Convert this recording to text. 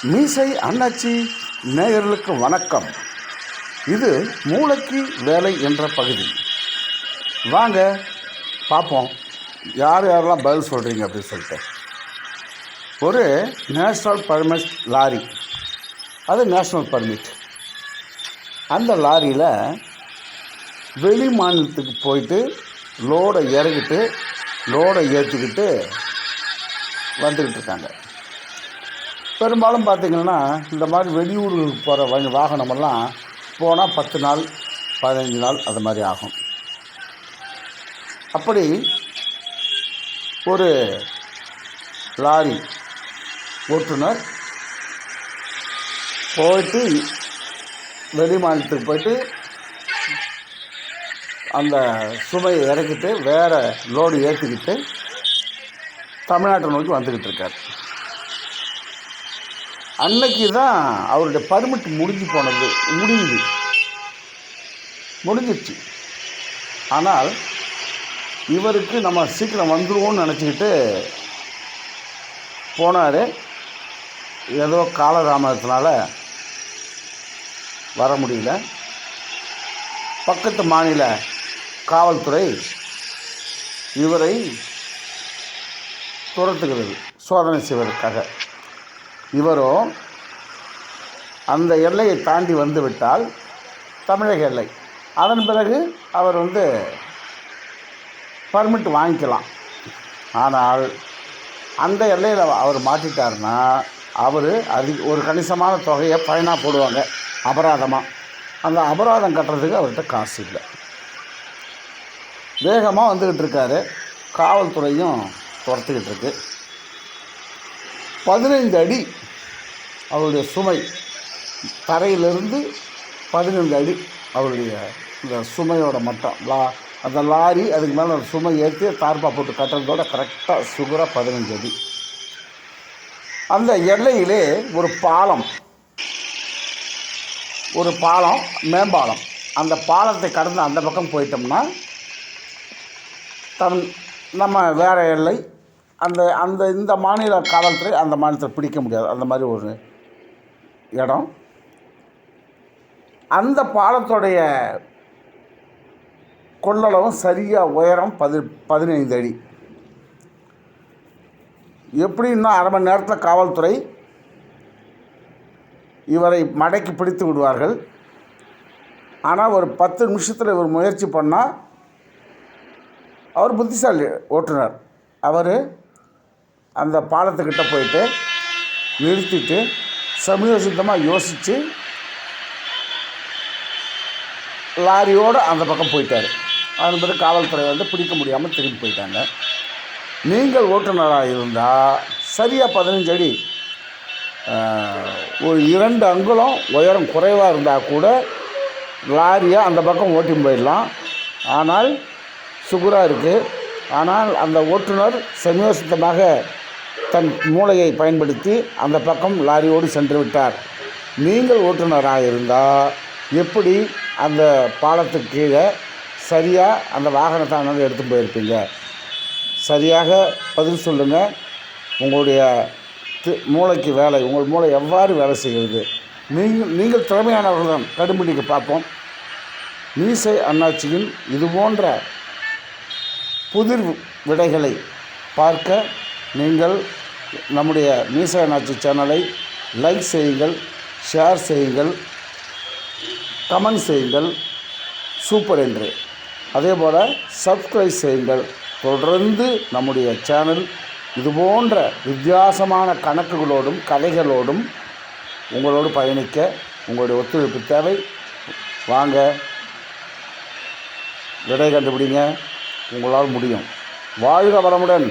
மீசை அண்ணாச்சி நேயர்களுக்கு வணக்கம். இது மூளைக்கு வேலை என்ற பகுதி. வாங்க பார்ப்போம் யார் யாரெல்லாம் பதில் சொல்கிறீங்க அப்படின்னு சொல்லிட்டு. ஒரு நேஷ்னல் பர்மிட் லாரி, அது நேஷ்னல் பர்மிட். அந்த லாரியில் வெளி மாநிலத்துக்கு போயிட்டு லோடை இறக்கிட்டு லோடை ஏற்றிக்கிட்டு வந்துக்கிட்டு இருக்காங்க. பெரும்பாலும் பார்த்திங்கன்னா இந்த மாதிரி வெளியூருக்கு போகிற வாகனமெல்லாம் போனால் 10 நாள் 15 நாள் அது மாதிரி ஆகும். அப்படி ஒரு லாரி ஓட்டுநர் போயிட்டு வெளி மாநிலத்துக்கு போயிட்டு அந்த சுமையை இறக்கிட்டு வேறு லோடு ஏற்றிக்கிட்டு தமிழ்நாட்டை நோக்கி வந்துக்கிட்டு இருக்கார். அன்னைக்கு தான் அவருடைய பர்மிட் முடிஞ்சிடுச்சு. ஆனால் இவருக்கு நம்ம சீக்கிரம் வந்துடுவோம்னு நினச்சிக்கிட்டு போனார். ஏதோ காலதாமதத்தினால வர முடியல. பக்கத்து மாநில காவல்துறை இவரை துரத்துகிறது சோதனை செய்வதற்காக. இவரோ அந்த எல்லையை தாண்டி வந்து விட்டால் தமிழக எல்லை, அதன் பிறகு அவர் பர்மிட் வாங்கிக்கலாம். ஆனால் அந்த எல்லையில் அவர் மாட்டிட்டார்னா அவர் ஒரு கணிசமான தொகையை ஃபைனாக போடுவாங்க, அபராதமாக. அந்த அபராதம் கட்டுறதுக்கு அவர்கிட்ட காசு இல்லை. வேகமாக வந்துக்கிட்டு இருக்காரு. காவல்துறையும் துரத்துக்கிட்டு இருக்கு. 15 அடி அவருடைய சுமை, தரையிலிருந்து 15 அடி அவருடைய இந்த சுமையோட மட்டம். அந்த லாரி அதுக்கு மேலே ஒரு சுமை ஏற்றி தார்பா போட்டு கட்டுறதோட கரெக்டாக சுகராக 15 அடி. அந்த எல்லையிலே ஒரு மேம்பாலம். அந்த பாலத்தை கடந்து அந்த பக்கம் போயிட்டோம்னா நம்ம வேறு எல்லை. இந்த மாநில காவல்துறை அந்த மாநிலத்தை பிடிக்க முடியாது. அந்த மாதிரி ஒரு இடம். அந்த பாலத்துடைய கொள்ளளவும் சரியாக உயரம் 15 அடி. எப்படின்னா அரை மணி நேரத்தில் காவல்துறை இவரை மடக்கி பிடித்து விடுவார்கள். ஆனால் ஒரு 10 நிமிஷத்தில் இவர் முயற்சி பண்ணால், அவர் புத்திசாலி ஓட்டுநர், அவர் அந்த பாலத்துக்கிட்ட போயிட்டு நிறுத்திட்டு சமயோசித்தமாக யோசித்து லாரியோடு அந்த பக்கம் போயிட்டார். அதன் பிறகு காவல்துறை பிடிக்க முடியாமல் திரும்பி போயிட்டாங்க. நீங்கள் ஓட்டுநராக இருந்தால் சரியாக 15 அடி, ஒரு 2 அங்குலம் உயரம் குறைவாக இருந்தால் கூட லாரியை அந்த பக்கம் ஓட்டி போயிடலாம். ஆனால் சுகுராக இருக்குது. ஆனால் அந்த ஓட்டுநர் சமயோசித்தமாக தன் மூளையை பயன்படுத்தி அந்த பக்கம் லாரியோடு சென்று விட்டார். நீங்கள் ஓட்டுநராக இருந்தால் எப்படி அந்த பாலத்துக்கு கீழே சரியாக அந்த வாகனத்தை எடுத்து போயிருப்பீங்க? சரியாக பதில் சொல்லுங்கள். உங்களுடைய மூளைக்கு வேலை, உங்கள் மூளை எவ்வாறு வேலை செய்கிறது? நீங்கள் திறமையானவர்களுடன் கண்டுபிடிக்க பார்ப்போம். மீசை அண்ணாச்சியின் இதுபோன்ற புதிர் விடைகளை பார்க்க நீங்கள் நம்முடைய மீசை அண்ணாச்சி சேனலை லைக் செய்யுங்கள், ஷேர் செய்யுங்கள், கமெண்ட் செய்யுங்கள், சூப்பர் என்று. அதே போல் சப்ஸ்கிரைப் செய்யுங்கள். தொடர்ந்து நம்முடைய சேனல் இதுபோன்ற வித்தியாசமான கணக்குகளோடும் கதைகளோடும் உங்களோடு பயணிக்க உங்களுடைய ஒத்துழைப்பு தேவை. வாங்க, விடை கண்டுபிடிங்க. உங்களால் முடியும். வாழ்க வளமுடன்.